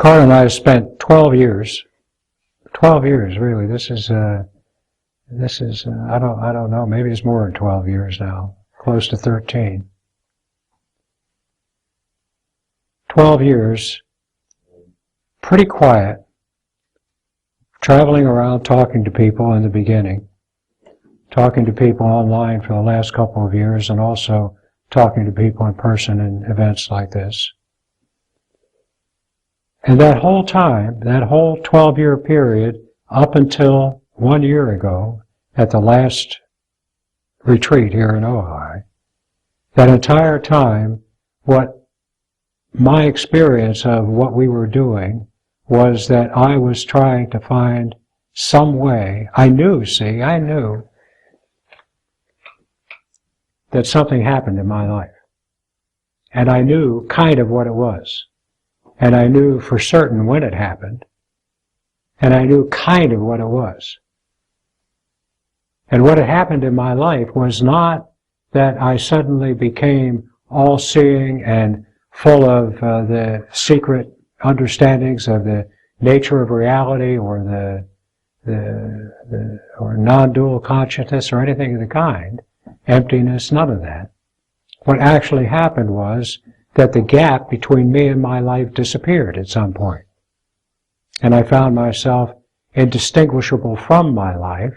Carl and I have spent 12 years really. This is, I don't know, maybe it's more than 12 years now, close to 13. 12 years, pretty quiet, traveling around talking to people in the beginning, talking to people online for the last couple of years, and also talking to people in person in events like this. And that whole time, that whole 12-year period, up until 1 year ago, at the last retreat here in Ojai, that entire time, what my experience of what we were doing was that I was trying to find some way. I knew that something happened in my life. And I knew kind of what it was. And I knew for certain when it happened. And I knew kind of what it was. And what had happened in my life was not that I suddenly became all-seeing and full of the secret understandings of the nature of reality or or non-dual consciousness or anything of the kind, emptiness, none of that. What actually happened was that the gap between me and my life disappeared at some point. And I found myself indistinguishable from my life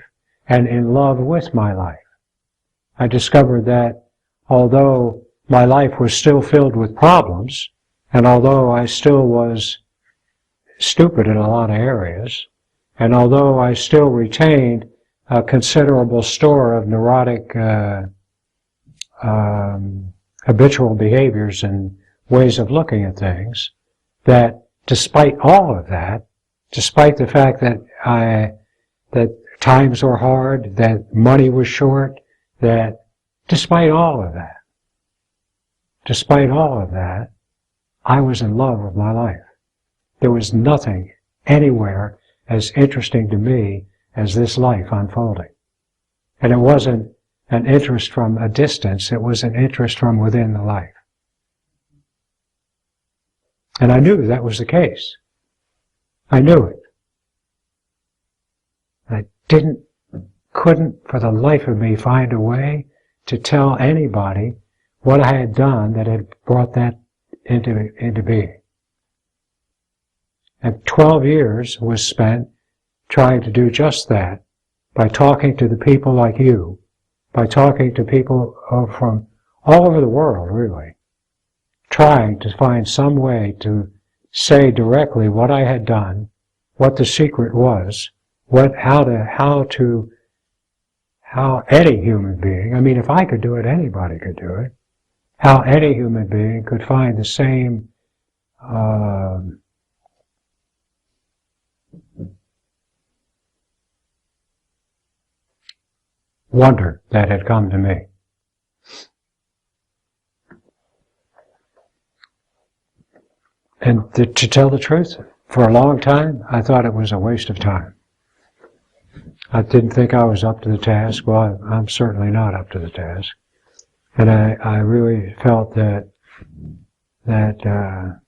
and in love with my life. I discovered that although my life was still filled with problems, and although I still was stupid in a lot of areas, and although I still retained a considerable store of neurotic habitual behaviors and ways of looking at things, that despite all of that, despite the fact that times were hard, that money was short, that despite all of that, I was in love with my life. There was nothing anywhere as interesting to me as this life unfolding. And it wasn't an interest from a distance, it was an interest from within the life. And I knew that was the case. I knew it. I couldn't for the life of me find a way to tell anybody what I had done that had brought that into being. And 12 years was spent trying to do just that, by talking to the people like you, by talking to people from all over the world, really, trying to find some way to say directly what I had done, what the secret was, how any human being, I mean, if I could do it, anybody could do it, how any human being could find the same wonder that had come to me. And to tell the truth, for a long time, I thought it was a waste of time. I didn't think I was up to the task. Well, I'm certainly not up to the task. And I really felt that the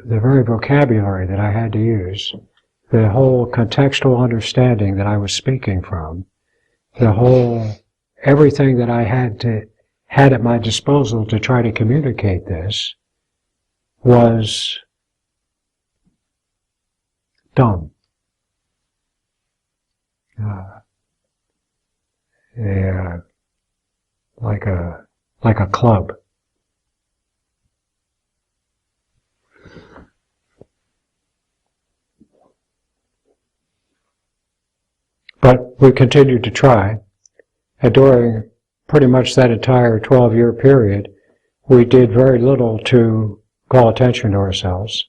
very vocabulary that I had to use, the whole contextual understanding that I was speaking from, everything that I had at my disposal to try to communicate this was dumb. Like a club. But we continued to try, and during pretty much that entire 12-year period, we did very little to call attention to ourselves.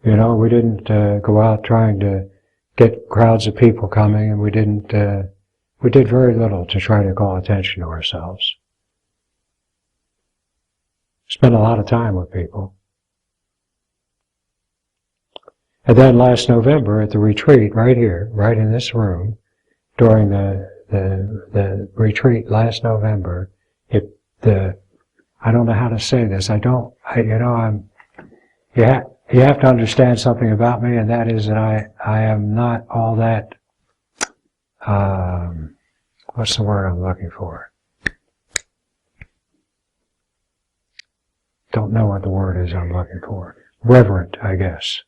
You know, we didn't go out trying to get crowds of people coming, and we did very little to try to call attention to ourselves. Spent a lot of time with people. And then last November at the retreat, right here, right in this room, during the retreat last November, it I don't know how to say this. You have to understand something about me, and that is that I am not all that, what's the word I'm looking for? Don't know what the word is I'm looking for. Reverent, I guess.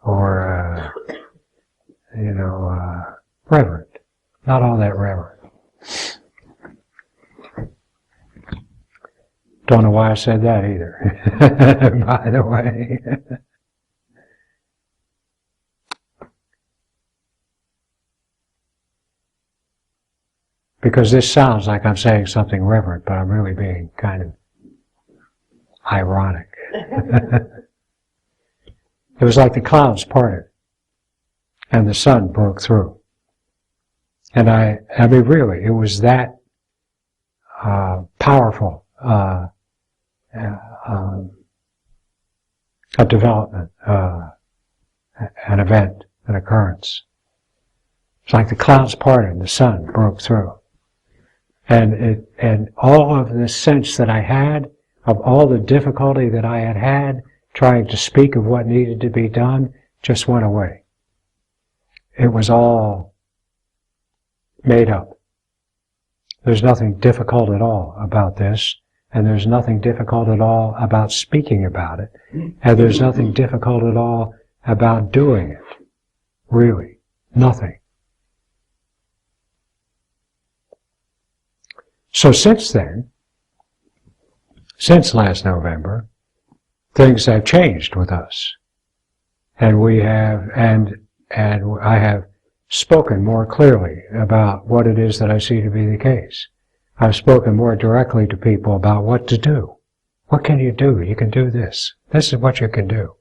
Or, reverent. Not all that reverent. Don't know why I said that either, by the way. Because this sounds like I'm saying something reverent, but I'm really being kind of ironic. It was like the clouds parted and the sun broke through. And I mean really, it was that powerful a development, an event, an occurrence. It's like the clouds parted and the sun broke through. And all of the sense that I had of all the difficulty that I had trying to speak of what needed to be done just went away. It was all made up. There's nothing difficult at all about this, and there's nothing difficult at all about speaking about it, and there's nothing difficult at all about doing it. Really, nothing. So since then, since last November, things have changed with us. And we have, and I have spoken more clearly about what it is that I see to be the case. I've spoken more directly to people about what to do. What can you do? You can do this. This is what you can do.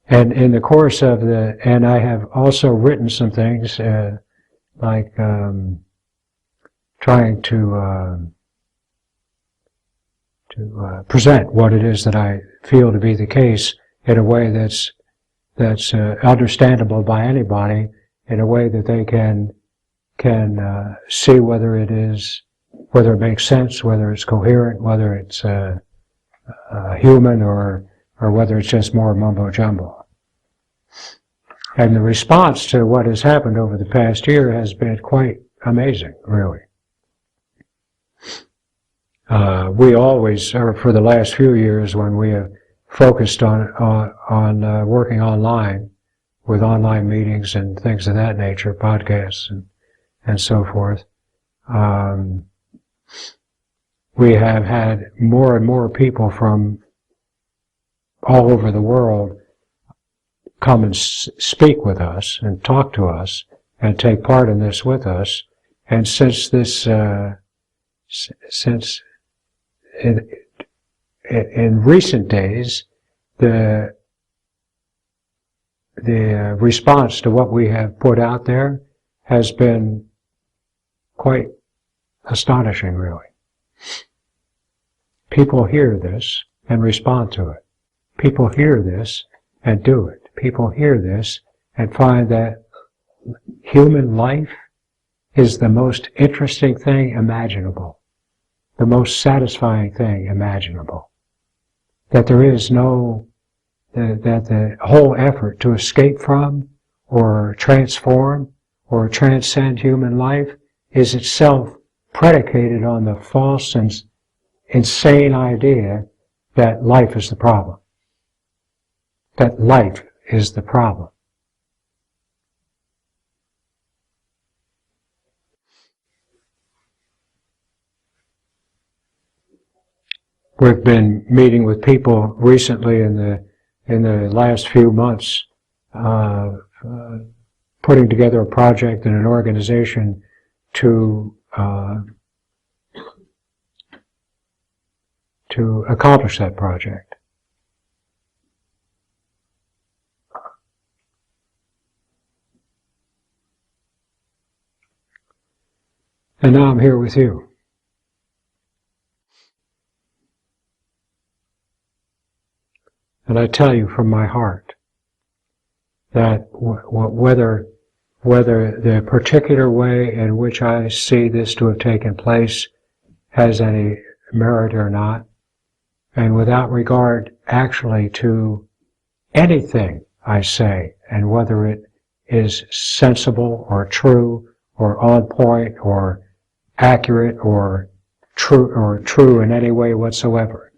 And in the course of and I have also written some things, like trying to present what it is that I feel to be the case in a way that's understandable by anybody, in a way that they can see whether it makes sense, whether it's coherent, whether it's human, or whether it's just more mumbo jumbo. And the response to what has happened over the past year has been quite amazing, really. We always, or for the last few years, when we have focused on working online, with online meetings and things of that nature, podcasts and so forth, we have had more and more people from all over the world come and speak with us and talk to us and take part in this with us. And since this, in recent days, the response to what we have put out there has been quite astonishing, really. People hear this and respond to it. People hear this and do it. People hear this and find that human life is the most interesting thing imaginable, the most satisfying thing imaginable. That there is that the whole effort to escape from, or transform, or transcend human life is itself predicated on the false and insane idea that life is the problem. That life is the problem. We've been meeting with people recently in the last few months, putting together a project and an organization to accomplish that project. And now I'm here with you. And I tell you from my heart that whether whether the particular way in which I see this to have taken place has any merit or not, and without regard actually to anything I say, and whether it is sensible or true or on point or accurate or true in any way whatsoever,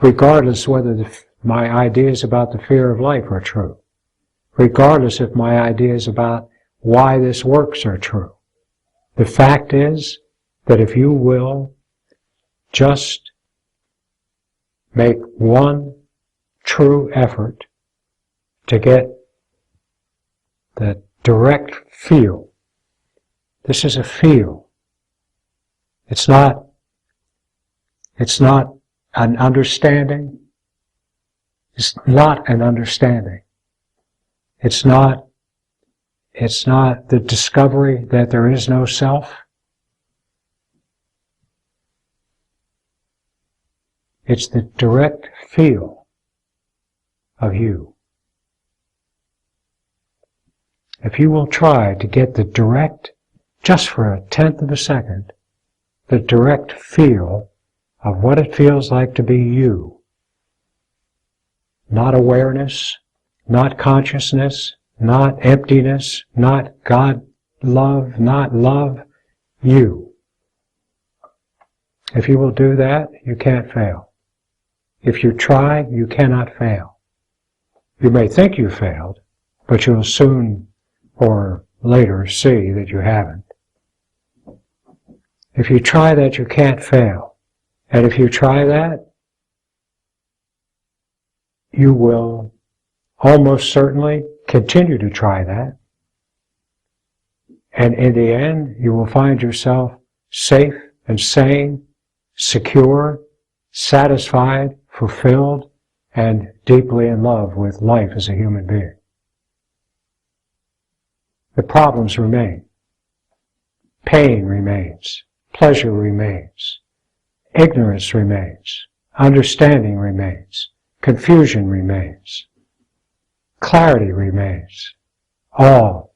regardless whether my ideas about the fear of life are true, regardless if my ideas about why this works are true. The fact is that if you will just make one true effort to get the direct feel. This is a feel. It's not an understanding. It's not an understanding. It's not the discovery that there is no self. It's the direct feel of you. If you will try to get the direct, just for a tenth of a second, the direct feel of what it feels like to be you, not awareness, not consciousness, not emptiness, not God love, not love, you. If you will do that, you can't fail. If you try, you cannot fail. You may think you failed, but you'll soon or later see that you haven't. If you try that, you can't fail. And if you try that, you will almost certainly continue to try that. And in the end, you will find yourself safe and sane, secure, satisfied, fulfilled, and deeply in love with life as a human being. The problems remain. Pain remains. Pleasure remains. Ignorance remains. Understanding remains. Confusion remains. Clarity remains. All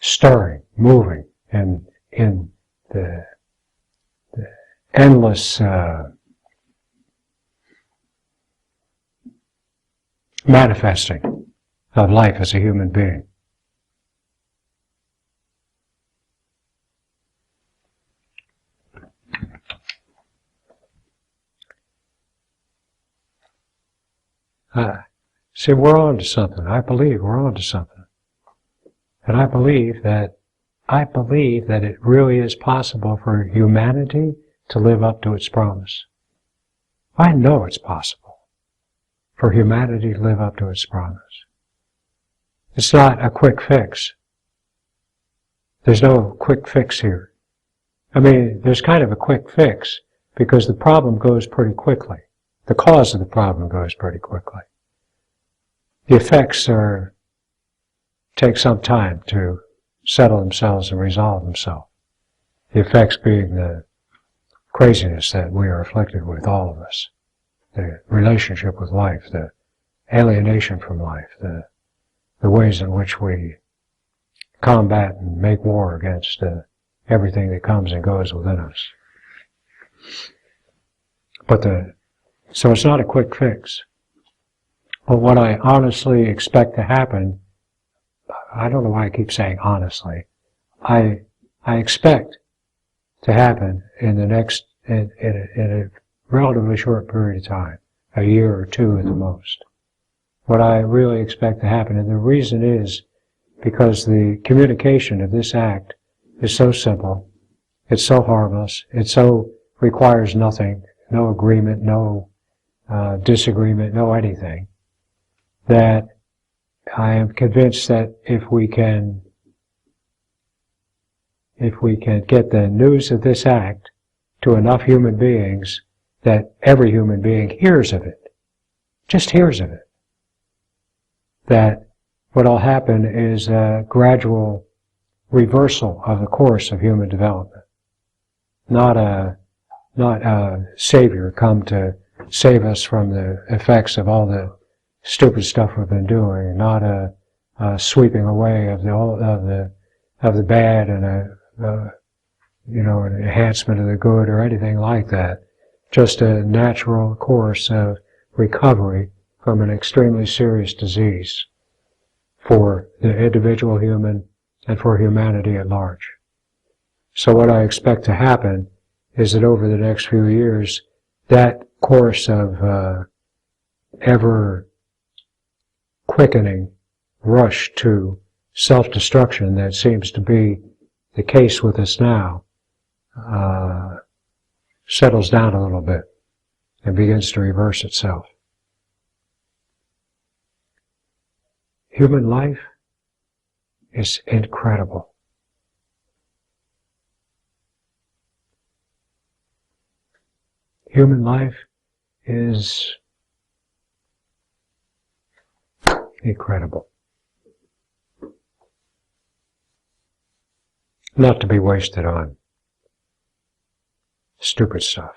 stirring, moving, and in the endless manifesting of life as a human being. See, we're on to something. I believe we're on to something. And I believe that it really is possible for humanity to live up to its promise. I know it's possible for humanity to live up to its promise. It's not a quick fix. There's no quick fix here. I mean, there's kind of a quick fix because the problem goes pretty quickly. The cause of the problem goes pretty quickly. The effects take some time to settle themselves and resolve themselves. The effects being the craziness that we are afflicted with, all of us. The relationship with life, the alienation from life, the ways in which we combat and make war against everything that comes and goes within us. So it's not a quick fix. But what I honestly expect to happen, I don't know why I keep saying honestly, I expect to happen in the next, in a relatively short period of time, a year or two at the most. What I really expect to happen, and the reason is because the communication of this act is so simple, it's so harmless, it so requires nothing, no agreement, no disagreement, no anything, that I am convinced that if we can get the news of this act to enough human beings that every human being hears of it, just hears of it, that what will happen is a gradual reversal of the course of human development. Not a savior come to save us from the effects of all the stupid stuff we've been doing, not a sweeping away of the bad and an enhancement of the good or anything like that. Just a natural course of recovery from an extremely serious disease for the individual human and for humanity at large. So what I expect to happen is that over the next few years, that course of ever quickening rush to self-destruction that seems to be the case with us now settles down a little bit and begins to reverse itself. Human life is incredible. Human life is incredible. Not to be wasted on stupid stuff.